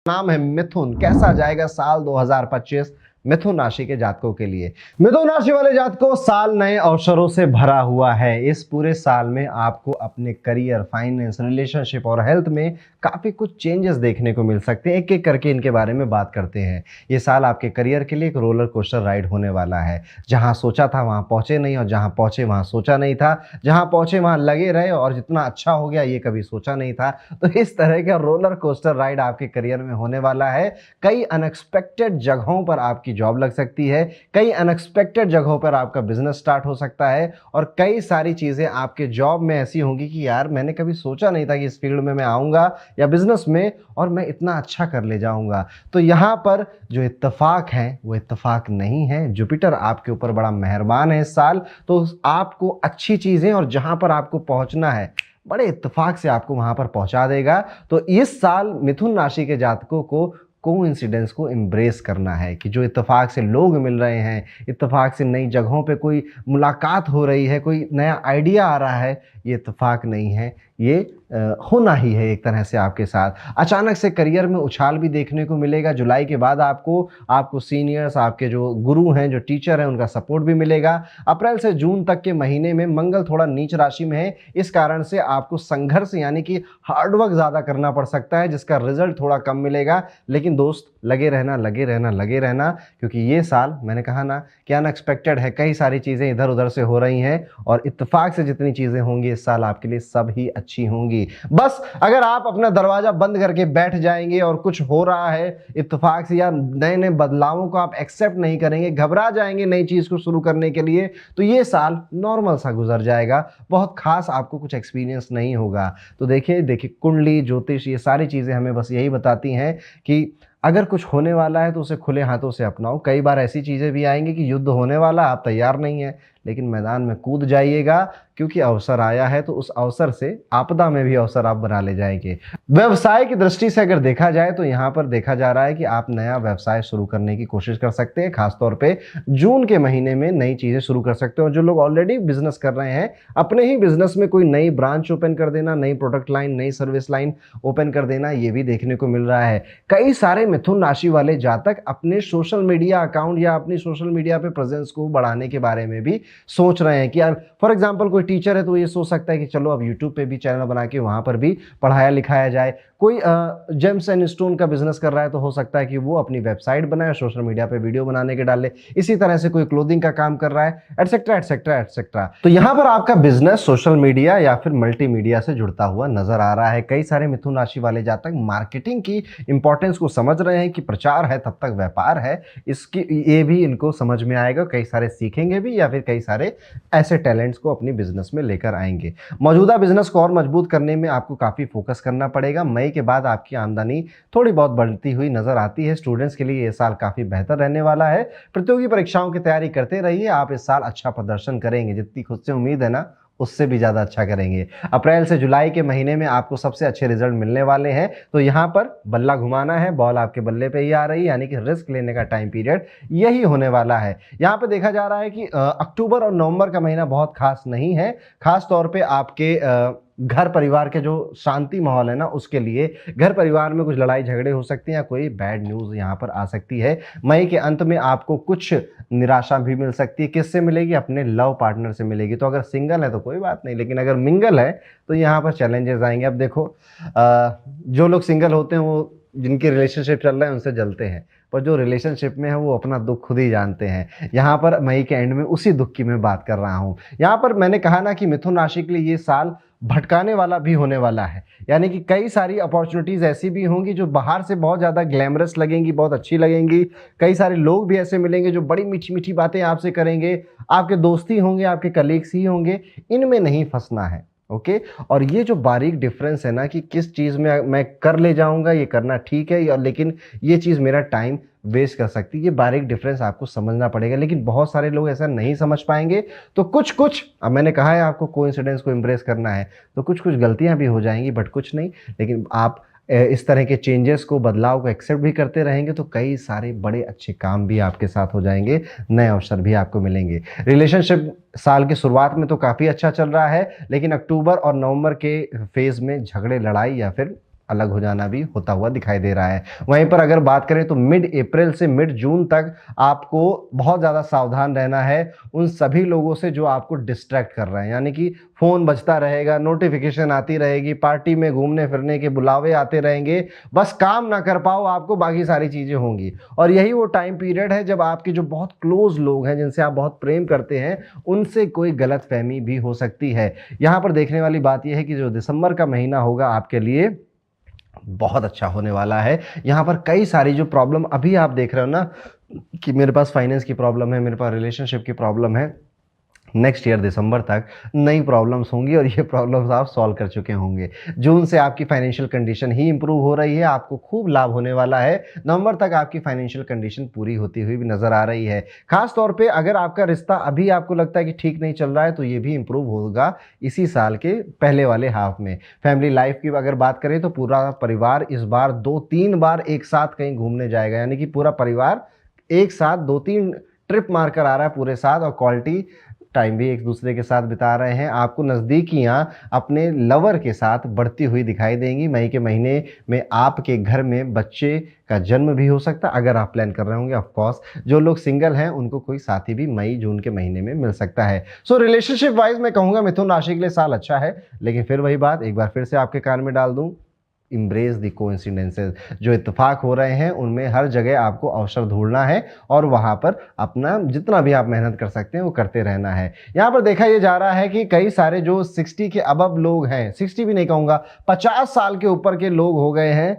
नाम है मिथुन। कैसा जाएगा साल 2025 मिथुन राशि के जातकों के लिए? मिथुन राशि वाले जातकों, साल नए अवसरों से भरा हुआ है। इस पूरे साल में आपको अपने करियर, फाइनेंस, रिलेशनशिप और हेल्थ में काफी कुछ चेंजेस देखने को मिल सकते हैं। एक एक करके इनके बारे में बात करते हैं। ये साल आपके करियर के लिए एक रोलर कोस्टर राइड होने वाला है। जहां सोचा था वहां पहुंचे नहीं, और जहां पहुंचे वहां सोचा नहीं था। जहां पहुंचे वहां लगे रहे, और जितना अच्छा हो गया ये कभी सोचा नहीं था। तो इस तरह का रोलर कोस्टर राइड आपके करियर में होने वाला है। कई अनएक्सपेक्टेड जगहों पर आपकी जॉब लग सकती है, कई अनएक्सपेक्टेड जगहों पर आपका बिजनेस स्टार्ट हो सकता है, और कई सारी चीजें आपके जॉब में ऐसी होंगी कि यार मैंने कभी सोचा नहीं था कि इस फील्ड में मैं आऊंगा या बिजनेस में, और मैं इतना अच्छा कर ले जाऊंगा। तो यहां पर जो इत्तेफाक है वो इत्तेफाक नहीं है। जुपिटर आपके ऊपर बड़ा मेहरबान है इस साल। तो आपको अच्छी चीजें, और जहां पर आपको पहुंचना है बड़े इत्तेफाक से आपको वहां पर पहुंचा देगा। तो इस साल मिथुन राशि के जातकों को कोइंसिडेंस को एम्ब्रेस करना है कि जो इत्तेफाक से लोग मिल रहे हैं, इत्तेफाक से नई जगहों पे कोई मुलाकात हो रही है, कोई नया आइडिया आ रहा है, ये इत्तेफाक नहीं है, ये होना ही है एक तरह से आपके साथ। अचानक से करियर में उछाल भी देखने को मिलेगा। जुलाई के बाद आपको सीनियर्स, आपके जो गुरु हैं, जो टीचर हैं, उनका सपोर्ट भी मिलेगा। अप्रैल से जून तक के महीने में मंगल थोड़ा नीच राशि में है। इस कारण से आपको संघर्ष यानी कि हार्डवर्क ज़्यादा करना पड़ सकता है, जिसका रिजल्ट थोड़ा कम मिलेगा। लेकिन दोस्त, लगे रहना, लगे रहना, लगे रहना, क्योंकि ये साल मैंने कहा ना कि अनएक्सपेक्टेड है। कई सारी चीज़ें इधर उधर से हो रही हैं, और इत्तेफाक से जितनी चीज़ें होंगी इस साल आपके लिए सब ही अच्छी होंगी। बस अगर आप अपना दरवाजा बंद करके बैठ जाएंगे और कुछ हो रहा है इत्तेफाक से, या नए नए बदलावों को आप एक्सेप्ट नहीं करेंगे, घबरा जाएंगे नई चीज को शुरू करने के लिए, तो ये साल नॉर्मल सा गुजर जाएगा। बहुत खास आपको कुछ एक्सपीरियंस नहीं होगा। तो देखिए देखिए, कुंडली, ज्योतिष, ये सारी चीजें हमें बस यही बताती हैं कि अगर कुछ होने वाला है तो उसे खुले हाथों से अपनाओ। कई बार ऐसी चीजें भी आएंगी कि युद्ध होने वाला, आप तैयार नहीं है, लेकिन मैदान में कूद जाइएगा, क्योंकि अवसर आया है। तो उस अवसर से आपदा में भी अवसर आप बना ले जाएंगे। व्यवसाय की दृष्टि से अगर देखा जाए तो यहाँ पर देखा जा रहा है कि आप नया व्यवसाय शुरू करने की कोशिश कर सकते हैं। खासतौर पे जून के महीने में नई चीजें शुरू कर सकते हो। जो लोग ऑलरेडी बिजनेस कर रहे हैं, अपने ही बिजनेस में कोई नई ब्रांच ओपन कर देना, नई प्रोडक्ट लाइन, नई सर्विस लाइन ओपन कर देना, ये भी देखने को मिल रहा है। कई सारे मिथुन राशि वाले जातक अपने सोशल मीडिया अकाउंट या अपनी सोशल मीडिया पे प्रेजेंस को बढ़ाने के बारे में भी सोच रहे हैं कि यार फॉर एग्जांपल कोई टीचर है तो ये सोच सकता है कि चलो अब यूट्यूब पे भी चैनल बना के वहां पर भी पढ़ाया लिखाया जाए। कोई जेम्स एंड स्टोन का बिजनेस कर रहा है तो हो सकता है कि वो अपनी वेबसाइट बनाए, सोशल मीडिया पे वीडियो बनाने के डाले। इसी तरह से कोई क्लोथिंग का काम कर रहा है, एटसेट्रा एटसेट्रा एटसेट्रा। तो यहाँ पर आपका बिजनेस सोशल मीडिया या फिर मल्टीमीडिया से जुड़ता हुआ नजर आ रहा है। कई सारे मिथुन राशि वाले जातक मार्केटिंग की इंपॉर्टेंस को समझ रहे हैं कि प्रचार है तब तक व्यापार है, इसकी ये भी इनको समझ में आएगा। कई सारे सीखेंगे भी, या फिर कई सारे ऐसे टैलेंट्स को अपनी बिजनेस में लेकर आएंगे। मौजूदा बिजनेस को और मजबूत करने में आपको काफी फोकस करना पड़ेगा। मई के बाद आपकी आमदनी थोड़ी बहुत बढ़ती हुई नजर आती है। स्टूडेंट्स के लिए ये साल काफी बेहतर रहने वाला है। प्रतियोगी परीक्षाओं की तैयारी करते रहिए, आप इस साल अच्छा प्रदर्शन करेंगे। जितनी खुद से उम्मीद है ना, उससे भी ज्यादा अच्छा करेंगे। अप्रैल से जुलाई के महीने में आपको सबसे अच्छे रिजल्ट मिलने वाले हैं। तो यहां पर बल्ला घुमाना है, बॉल आपके बल्ले पे ही आ रही है, यानी कि रिस्क लेने का टाइम पीरियड यही होने वाला है। यहां पे देखा जा रहा है कि अक्टूबर और नवंबर का महीना बहुत खास नहीं है। खास तौर पे आपके घर परिवार के जो शांति माहौल है ना, उसके लिए घर परिवार में कुछ लड़ाई झगड़े हो सकती हैं, या कोई बैड न्यूज यहाँ पर आ सकती है। मई के अंत में आपको कुछ निराशा भी मिल सकती है। किससे मिलेगी? अपने लव पार्टनर से मिलेगी। तो अगर सिंगल है तो कोई बात नहीं, लेकिन अगर मिंगल है तो यहाँ पर चैलेंजेस आएंगे। अब देखो, जो लोग सिंगल होते हैं वो, जिनकी रिलेशनशिप चल रहा है उनसे जलते हैं, पर जो रिलेशनशिप में है वो अपना दुख खुद ही जानते हैं। यहाँ पर मई के एंड में उसी दुख की मैं बात कर रहा हूँ। यहाँ पर मैंने कहा ना कि मिथुन राशि के लिए ये साल भटकाने वाला भी होने वाला है। यानी कि कई सारी अपॉर्चुनिटीज ऐसी भी होंगी जो बाहर से बहुत ज़्यादा ग्लैमरस लगेंगी, बहुत अच्छी लगेंगी। कई सारे लोग भी ऐसे मिलेंगे जो बड़ी मीठी मीठी बातें आपसे करेंगे। आपके दोस्त ही होंगे, आपके कलीग्स ही होंगे, इनमें नहीं फंसना है। ओके। और ये जो बारीक डिफरेंस है ना कि किस चीज़ में मैं कर ले जाऊंगा, ये करना ठीक है, या लेकिन ये चीज़ मेरा टाइम वेस्ट कर सकती है, ये बारीक डिफरेंस आपको समझना पड़ेगा। लेकिन बहुत सारे लोग ऐसा नहीं समझ पाएंगे। तो कुछ कुछ, अब मैंने कहा है आपको कोइंसिडेंस को एम्ब्रेस करना है, तो कुछ कुछ गलतियां भी हो जाएंगी, बट कुछ नहीं। लेकिन आप इस तरह के चेंजेस को, बदलाव को एक्सेप्ट भी करते रहेंगे तो कई सारे बड़े अच्छे काम भी आपके साथ हो जाएंगे, नए अवसर भी आपको मिलेंगे। रिलेशनशिप साल की शुरुआत में तो काफ़ी अच्छा चल रहा है, लेकिन अक्टूबर और नवंबर के फेज में झगड़े, लड़ाई या फिर अलग हो जाना भी होता हुआ दिखाई दे रहा है। वहीं पर अगर बात करें तो मिड अप्रैल से मिड जून तक आपको बहुत ज़्यादा सावधान रहना है उन सभी लोगों से जो आपको डिस्ट्रैक्ट कर रहे हैं, यानी कि फ़ोन बजता रहेगा, नोटिफिकेशन आती रहेगी, पार्टी में घूमने फिरने के बुलावे आते रहेंगे, बस काम ना कर पाओ आपको, बाकी सारी चीज़ें होंगी। और यही वो टाइम पीरियड है जब आपके जो बहुत क्लोज लोग हैं, जिनसे आप बहुत प्रेम करते हैं, उनसे कोई गलतफहमी भी हो सकती है। यहाँ पर देखने वाली बात यह है कि जो दिसंबर का महीना होगा आपके लिए बहुत अच्छा होने वाला है। यहाँ पर कई सारी जो प्रॉब्लम अभी आप देख रहे हो ना कि मेरे पास फाइनेंस की प्रॉब्लम है, मेरे पास रिलेशनशिप की प्रॉब्लम है, नेक्स्ट ईयर दिसंबर तक नई प्रॉब्लम्स होंगी और ये प्रॉब्लम्स आप सॉल्व कर चुके होंगे। जून से आपकी फाइनेंशियल कंडीशन ही इंप्रूव हो रही है, आपको खूब लाभ होने वाला है। नवंबर तक आपकी फाइनेंशियल कंडीशन पूरी होती हुई भी नजर आ रही है। खास तौर पे अगर आपका रिश्ता अभी आपको लगता है कि ठीक नहीं चल रहा है तो ये भी इंप्रूव होगा इसी साल के पहले वाले हाफ में। फैमिली लाइफ की अगर बात करें तो पूरा परिवार इस बार 2-3 बार एक साथ कहीं घूमने जाएगा, यानी कि पूरा परिवार एक साथ 2-3 ट्रिप मार कर आ रहा है पूरे साथ, और क्वालिटी टाइम भी एक दूसरे के साथ बिता रहे हैं। आपको नज़दीकियां अपने लवर के साथ बढ़ती हुई दिखाई देंगी। मई के महीने में आपके घर में बच्चे का जन्म भी हो सकता है अगर आप प्लान कर रहे होंगे। ऑफ कोर्स जो लोग सिंगल हैं उनको कोई साथी भी मई जून के महीने में मिल सकता है। सो रिलेशनशिप वाइज मैं कहूँगा मिथुन राशि के लिए साल अच्छा है, लेकिन फिर वही बात एक बार फिर से आपके कान में डाल दूँ, इम्ब्रेस द कोइंसिडेंसेस। जो इत्तेफाक हो रहे हैं उनमें हर जगह आपको अवसर ढूंढना है और वहां पर अपना जितना भी आप मेहनत कर सकते हैं वो करते रहना है। यहाँ पर देखा यह जा रहा है कि कई सारे जो 60 के अबव लोग हैं, 60 भी नहीं कहूँगा, 50 साल के ऊपर के लोग हो गए हैं,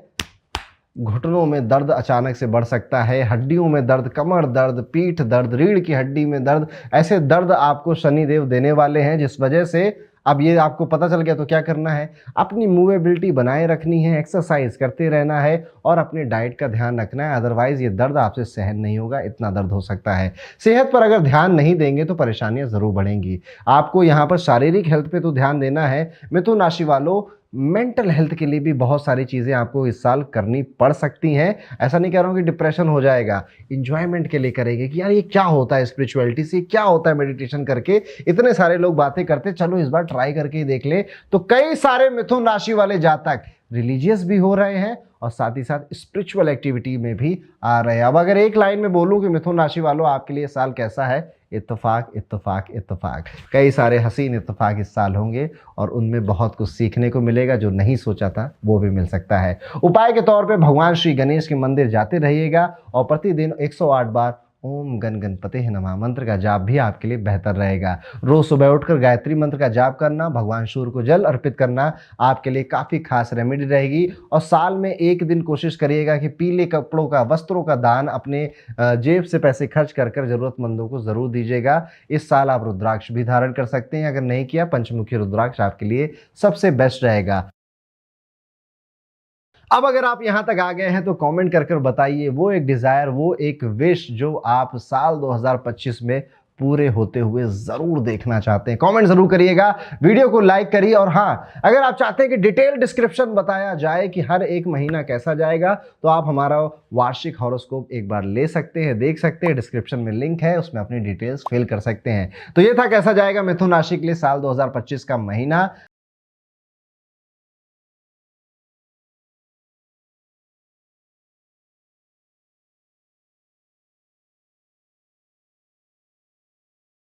घुटनों में दर्द अचानक से बढ़ सकता है, हड्डियों में दर्द, कमर दर्द, पीठ दर्द, रीढ़ की हड्डी में दर्द, ऐसे दर्द आपको शनिदेव देने वाले हैं, जिस वजह से अब ये आपको पता चल गया तो क्या करना है, अपनी मूवेबिलिटी बनाए रखनी है, एक्सरसाइज करते रहना है और अपने डाइट का ध्यान रखना है। अदरवाइज ये दर्द आपसे सहन नहीं होगा, इतना दर्द हो सकता है। सेहत पर अगर ध्यान नहीं देंगे तो परेशानियां जरूर बढ़ेंगी। आपको यहाँ पर शारीरिक हेल्थ पे तो ध्यान देना है। मिथुन राशि वालों, मेंटल हेल्थ के लिए भी बहुत सारी चीज़ें आपको इस साल करनी पड़ सकती हैं। ऐसा नहीं कह रहा हूँ कि डिप्रेशन हो जाएगा, इंजॉयमेंट के लिए करेंगे कि यार ये क्या होता है स्पिरिचुअलिटी से, क्या होता है मेडिटेशन करके, इतने सारे लोग बातें करते, चलो इस बार ट्राई करके ही देख ले। तो कई सारे मिथुन राशि वाले जातक रिलीजियस भी हो रहे हैं और साथ ही साथ स्पिरिचुअल एक्टिविटी में भी आ रहे हैं। अब अगर एक लाइन में बोलूं कि मिथुन राशि वालों आपके लिए साल कैसा है, इत्तेफाक इत्तेफाक इत्तेफाक। कई सारे हसीन इत्तेफाक इस साल होंगे और उनमें बहुत कुछ सीखने को मिलेगा, जो नहीं सोचा था वो भी मिल सकता है। उपाय के तौर पे भगवान श्री गणेश के मंदिर जाते रहिएगा और प्रतिदिन 108 बार ओम गण गणपते नमः मंत्र का जाप भी आपके लिए बेहतर रहेगा। रोज सुबह उठकर गायत्री मंत्र का जाप करना, भगवान सूर्य को जल अर्पित करना आपके लिए काफ़ी खास रेमेडी रहेगी। और साल में एक दिन कोशिश करिएगा कि पीले कपड़ों का, वस्त्रों का दान अपने जेब से पैसे खर्च कर कर जरूरतमंदों को जरूर दीजिएगा। इस साल आप रुद्राक्ष भी धारण कर सकते हैं, अगर नहीं किया पंचमुखी रुद्राक्ष आपके लिए सबसे बेस्ट रहेगा। अब अगर आप यहां तक आ गए हैं तो कमेंट कर कर बताइए वो एक डिजायर, वो एक विश जो आप साल 2025 में पूरे होते हुए जरूर देखना चाहते हैं। कमेंट जरूर करिएगा, वीडियो को लाइक करिए। और हाँ, अगर आप चाहते हैं कि डिटेल डिस्क्रिप्शन बताया जाए कि हर एक महीना कैसा जाएगा, तो आप हमारा वार्षिक हॉरोस्कोप एक बार ले सकते हैं, देख सकते हैं, डिस्क्रिप्शन में लिंक है, उसमें अपनी डिटेल्स फिल कर सकते हैं। तो ये था कैसा जाएगा मिथुन राशि के लिए साल 2025 का महीना।